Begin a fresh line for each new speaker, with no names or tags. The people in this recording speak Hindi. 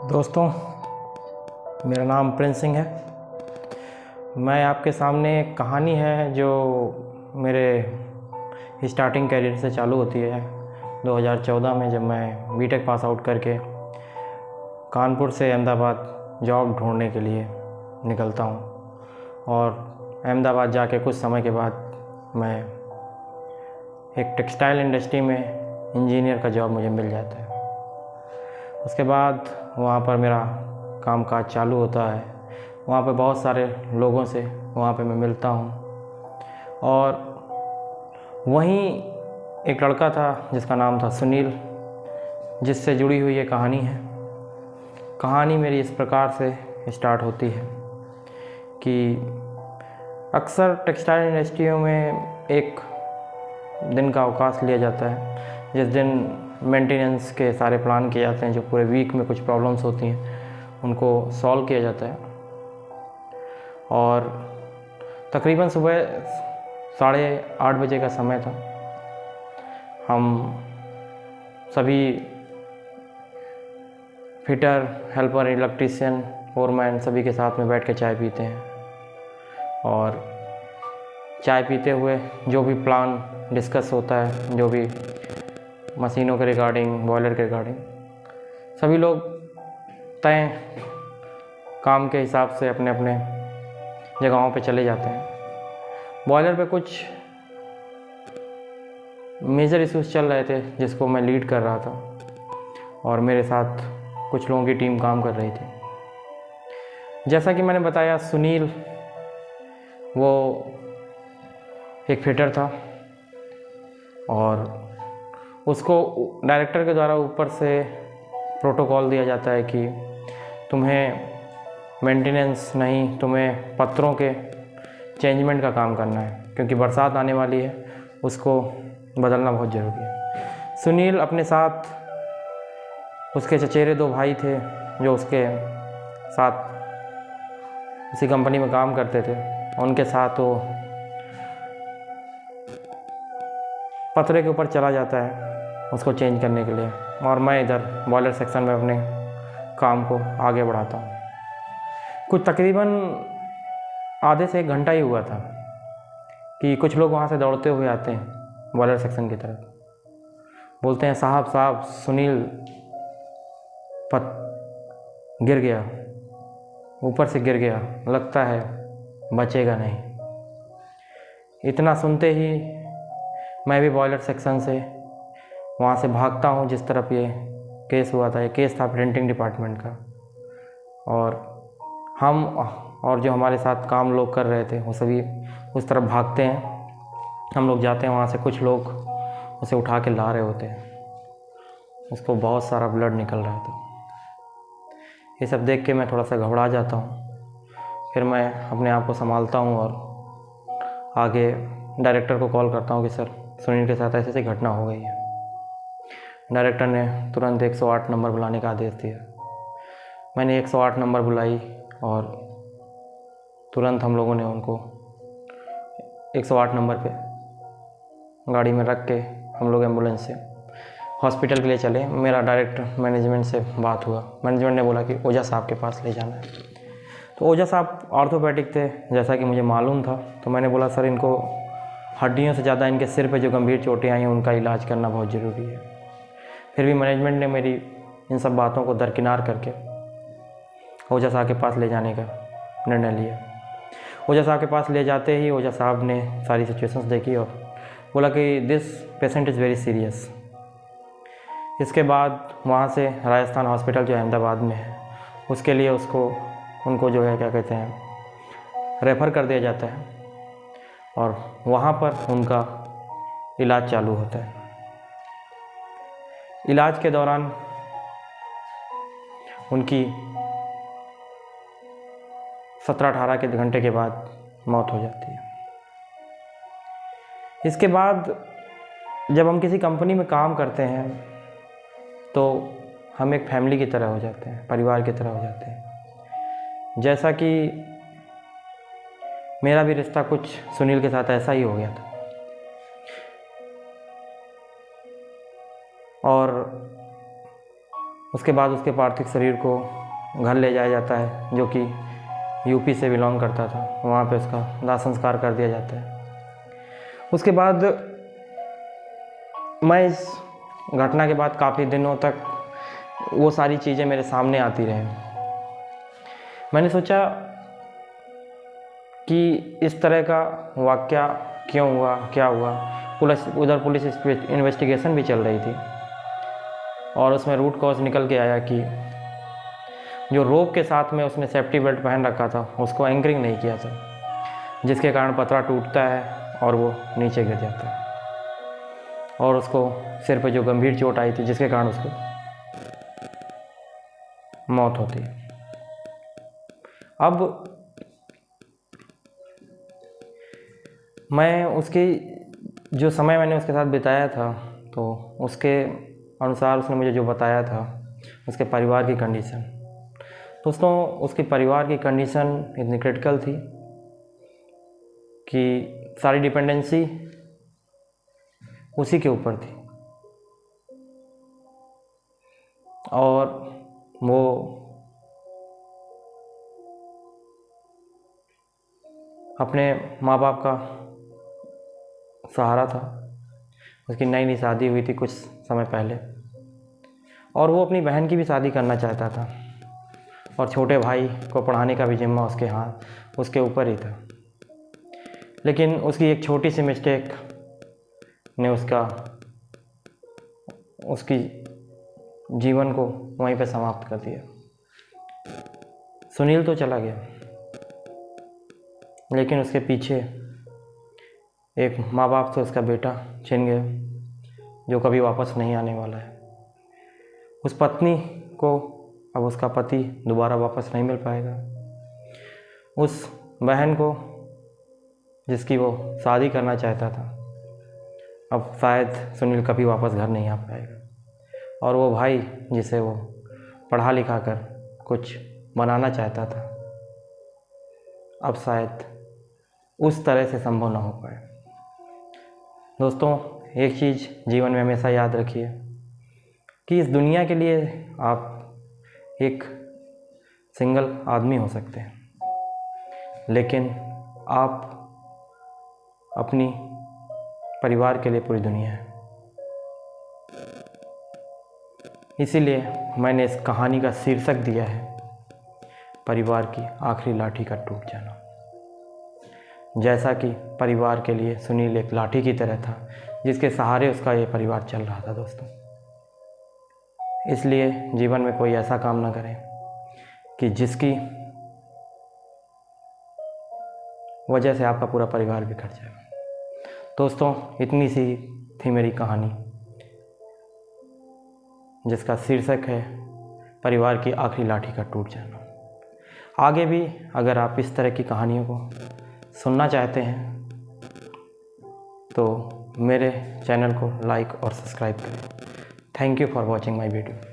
दोस्तों, मेरा नाम प्रिंस सिंह है। मैं आपके सामने एक कहानी है जो मेरे स्टार्टिंग करियर से चालू होती है 2014 में, जब मैं बीटेक पास आउट करके कानपुर से अहमदाबाद जॉब ढूंढने के लिए निकलता हूँ। और अहमदाबाद जाके कुछ समय के बाद मैं एक टेक्सटाइल इंडस्ट्री में इंजीनियर का जॉब मुझे मिल जाता है। उसके बाद वहाँ पर मेरा कामकाज चालू होता है। वहाँ पे बहुत सारे लोगों से वहाँ पे मैं मिलता हूँ। और वहीं एक लड़का था जिसका नाम था सुनील, जिससे जुड़ी हुई ये कहानी है। कहानी मेरी इस प्रकार से स्टार्ट होती है कि अक्सर टेक्सटाइल इंडस्ट्रियों में एक दिन का अवकाश लिया जाता है, जिस दिन मेंटेनेंस के सारे प्लान किए जाते हैं। जो पूरे वीक में कुछ प्रॉब्लम्स होती हैं उनको सॉल्व किया जाता है। और तकरीबन सुबह 8:30 बजे का समय था। हम सभी फिटर, हेल्पर, इलेक्ट्रीशियन, फोरमैन सभी के साथ में बैठ के चाय पीते हैं। और चाय पीते हुए जो भी प्लान डिस्कस होता है, जो भी मशीनों के रिगार्डिंग, बॉयलर के रिगार्डिंग, सभी लोग तय काम के हिसाब से अपने अपने जगहों पे चले जाते हैं। बॉयलर पे कुछ मेजर इश्यूज चल रहे थे जिसको मैं लीड कर रहा था, और मेरे साथ कुछ लोगों की टीम काम कर रही थी। जैसा कि मैंने बताया, सुनील वो एक फिटर था और उसको डायरेक्टर के द्वारा ऊपर से प्रोटोकॉल दिया जाता है कि तुम्हें मेंटेनेंस नहीं, तुम्हें पत्रों के चेंजमेंट का काम करना है, क्योंकि बरसात आने वाली है, उसको बदलना बहुत ज़रूरी है। सुनील अपने साथ उसके चचेरे 2 भाई थे जो उसके साथ इसी कंपनी में काम करते थे। उनके साथ वो पतरे के ऊपर चला जाता है उसको चेंज करने के लिए, और मैं इधर बॉयलर सेक्शन में अपने काम को आगे बढ़ाता हूँ। कुछ तकरीबन आधे से 1 घंटा ही हुआ था कि कुछ लोग वहाँ से दौड़ते हुए आते हैं बॉयलर सेक्शन की तरफ। बोलते हैं, साहब सुनील गिर गया, ऊपर से गिर गया, लगता है बचेगा नहीं। इतना सुनते ही मैं भी बॉयलर सेक्शन से वहाँ से भागता हूँ जिस तरफ ये केस हुआ था। ये केस था प्रिंटिंग डिपार्टमेंट का, और हम और जो हमारे साथ काम लोग कर रहे थे वो सभी उस तरफ भागते हैं। हम लोग जाते हैं, वहाँ से कुछ लोग उसे उठा के ला रहे होते हैं। उसको बहुत सारा ब्लड निकल रहा था। ये सब देख के मैं थोड़ा सा घबरा जाता हूँ। फिर मैं अपने आप को संभालता हूँ और आगे डायरेक्टर को कॉल करता हूँ कि सर, सुनील के साथ ऐसी ऐसी घटना हो गई है। डायरेक्टर ने तुरंत 108 नंबर बुलाने का आदेश दिया। मैंने 108 नंबर बुलाई और तुरंत हम लोगों ने उनको 108 नंबर पे गाड़ी में रख के हम लोग एम्बुलेंस से हॉस्पिटल के लिए चले। मेरा डायरेक्ट मैनेजमेंट से बात हुआ। मैनेजमेंट ने बोला कि ओझा साहब के पास ले जाना है। तो ओझा साहब ऑर्थोपेडिक थे, जैसा कि मुझे मालूम था। तो मैंने बोला, सर, इनको हड्डियों से ज़्यादा इनके सिर पे जो गंभीर चोटें आई हैं उनका इलाज करना बहुत ज़रूरी है। फिर भी मैनेजमेंट ने मेरी इन सब बातों को दरकिनार करके ओझा साहब के पास ले जाने का निर्णय लिया। ओझा साहब के पास ले जाते ही ओझा साहब ने सारी सिचुएशंस देखी और बोला कि this patient is very serious. इसके बाद वहाँ से राजस्थान हॉस्पिटल जो अहमदाबाद में है उसके लिए उनको जो है क्या कहते हैं, रेफ़र कर दिया जाता है, और वहाँ पर उनका इलाज चालू होता है। इलाज के दौरान उनकी 17-18 के घंटे के बाद मौत हो जाती है। इसके बाद जब हम किसी कंपनी में काम करते हैं तो हम एक फैमिली की तरह हो जाते हैं, परिवार की तरह हो जाते हैं। जैसा कि मेरा भी रिश्ता कुछ सुनील के साथ ऐसा ही हो गया था। और उसके बाद उसके पार्थिव शरीर को घर ले जाया जाता है, जो कि यूपी से बिलोंग करता था। वहाँ पे उसका दाह संस्कार कर दिया जाता है। उसके बाद मैं इस घटना के बाद काफ़ी दिनों तक वो सारी चीज़ें मेरे सामने आती रहीं। मैंने सोचा कि इस तरह का वाक़या क्यों हुआ, क्या हुआ। पुलिस इन्वेस्टिगेशन भी चल रही थी और उसमें रूट कॉज निकल के आया कि जो रोप के साथ में उसने सेफ्टी बेल्ट पहन रखा था उसको एंकरिंग नहीं किया था, जिसके कारण पतरा टूटता है और वो नीचे गिर जाता है और उसको सिर पे जो गंभीर चोट आई थी जिसके कारण उसको मौत होती है। अब मैं उसकी जो समय मैंने उसके साथ बिताया था तो उसके अनुसार उसने मुझे जो बताया था उसके परिवार की कंडीशन, दोस्तों उसके परिवार की कंडीशन इतनी क्रिटिकल थी कि सारी डिपेंडेंसी उसी के ऊपर थी और वो अपने माँ बाप का सहारा था। उसकी नई शादी हुई थी कुछ समय पहले और वो अपनी बहन की भी शादी करना चाहता था और छोटे भाई को पढ़ाने का भी जिम्मा उसके ऊपर ही था। लेकिन उसकी एक छोटी सी मिस्टेक ने उसकी जीवन को वहीं पे समाप्त कर दिया। सुनील तो चला गया, लेकिन उसके पीछे एक माँ बाप से उसका बेटा छिन गया, जो कभी वापस नहीं आने वाला है। उस पत्नी को अब उसका पति दोबारा वापस नहीं मिल पाएगा। उस बहन को जिसकी वो शादी करना चाहता था, अब शायद सुनील कभी वापस घर नहीं आ पाएगा। और वो भाई जिसे वो पढ़ा लिखा कर कुछ बनाना चाहता था, अब शायद उस तरह से संभव ना हो पाए। दोस्तों, एक चीज़ जीवन में हमेशा याद रखिए कि इस दुनिया के लिए आप एक सिंगल आदमी हो सकते हैं, लेकिन आप अपनी परिवार के लिए पूरी दुनिया है। इसीलिए मैंने इस कहानी का शीर्षक दिया है परिवार की आखिरी लाठी का टूट जाना। जैसा कि परिवार के लिए सुनील एक लाठी की तरह था जिसके सहारे उसका ये परिवार चल रहा था। दोस्तों, इसलिए जीवन में कोई ऐसा काम ना करें कि जिसकी वजह से आपका पूरा परिवार बिखर जाए। दोस्तों, इतनी सी थी मेरी कहानी जिसका शीर्षक है परिवार की आखिरी लाठी का टूट जाना। आगे भी अगर आप इस तरह की कहानियों को सुनना चाहते हैं तो मेरे चैनल को लाइक और सब्सक्राइब करें। Thank you for watching my video.